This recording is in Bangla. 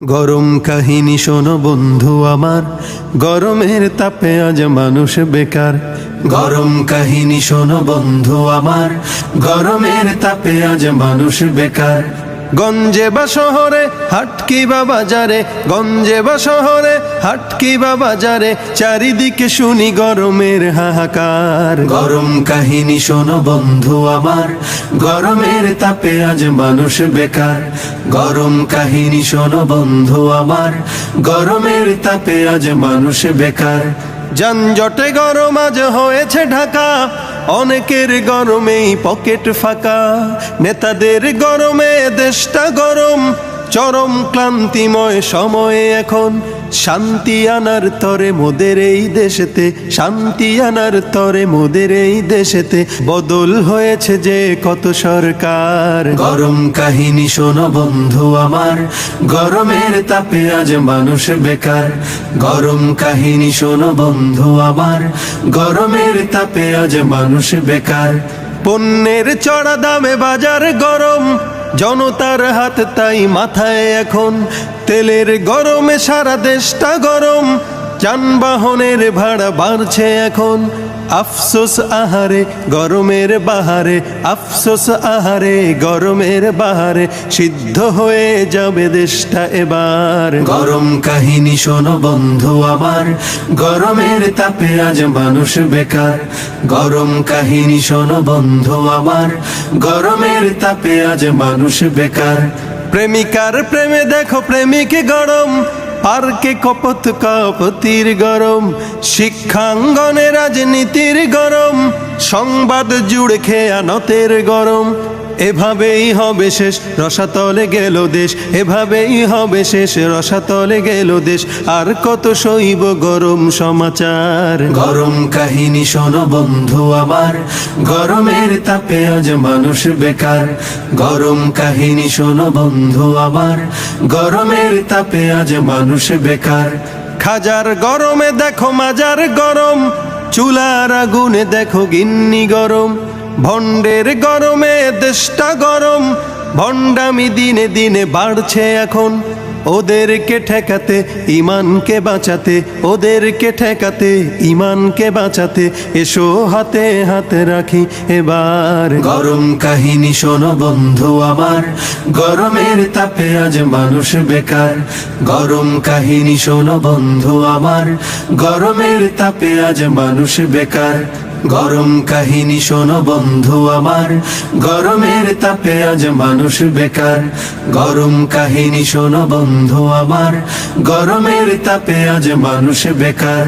গরম কাহিনী শোনো বন্ধু আমার, গরমের তাপে আজ মানুষ বেকার। গরম কাহিনী শোনো বন্ধু আমার, গরমের তাপে আজ মানুষ বেকার। গঞ্জে বা শহরে হাট কিবা বাজারে, গঞ্জে বা শহরে হাট কিবা বাজারে, চারিদিকে শুনি গরমের হাহাকার। গরম কাহিনী শোনো বন্ধু আমার, গরমের তাপে আজ মানুষ বেকার। গরম কাহিনী শোনো বন্ধু আমার, গরমের তাপে আজ মানুষ বেকার। যানজটে গরম আজ হয়েছে ঢাকা, অনেকের গরমেই পকেট ফাঁকা। নেতাদের গরমে দেশটা গরম, চরম ক্লান্তিময় সময়ে এখন শান্তি আনার তরে মোদের এই দেশেতে, শান্তি আনার তরে মোদের এই দেশেতে বদল হয়েছে যে কত সরকার। গরম কাহিনী শোনো বন্ধু আমার, গরমের তাপে আজ মানুষ বেকার। গরম কাহিনী শোনো বন্ধু আমার, গরমের তাপে আজ মানুষ বেকার। পণ্যের চড়া দামে বাজার গরম, জনতার হাত তাই মাথায় এখন। তেলের গরমে সারা দেশটা গরম, যানবাহনের ভাড়া বাড়ছে এখন। আফসোস আহারে গরমের বাহারে, আফসোস আহারে গরমের বাহারে, সিদ্ধ হয়ে যাবে দেশটা এবার। গরম কাহিনী শোনো বন্ধু আমার, গরমের তাপে আজ মানুষ বেকার। গরম কাহিনী শোনো বন্ধু আমার, গরমের তাপে আজ মানুষ বেকার। প্রেমিকার প্রেমে দেখো প্রেমিক গরম, পার্কে কপত কপতির গরম। শিক্ষাঙ্গনে রাজনীতির গরম, সংবাদ জুড়ে খেয়ানতের গরম। এভাবেই হবে শেষ, রসাতলে গেল দেশ। এভাবেই হবে শেষ, রসাতলে গেল দেশ। আর কত সইব গরম সমাচার। গরম কাহিনী শোনো বন্ধু আমার, গরমের তাপে আজ মানুষ বেকার। গরম কাহিনী শোনো বন্ধু আমার, গরমের তাপে আজ মানুষ বেকার। খাজার গরমে দেখো মাজার গরম, চুলার আগুনে দেখো গিন্নি গরম। ভণ্ডের গরমে দেশটা গরম, ভণ্ডামি দিনে দিনে বাড়ছে এখন। ওদেরকে ঠেকাতে ইমানকে বাঁচাতে, ওদেরকে ঠেকাতে ইমানকে বাঁচাতে, এসো হাতে হাতে রাখি এবার। গরম কাহিনী শোনো বন্ধু আমার, গরমের তাপে আজ মানুষ বেকার। গরম কাহিনী শোনো বন্ধু আমার, গরমের তাপে আজ মানুষ বেকার। গরম কাহিনী শোনো বন্ধু আমার, গরমের তাপে আজ মানুষ বেকার। গরম কাহিনী শোনো বন্ধু আমার, গরমের তাপে আজ মানুষ বেকার।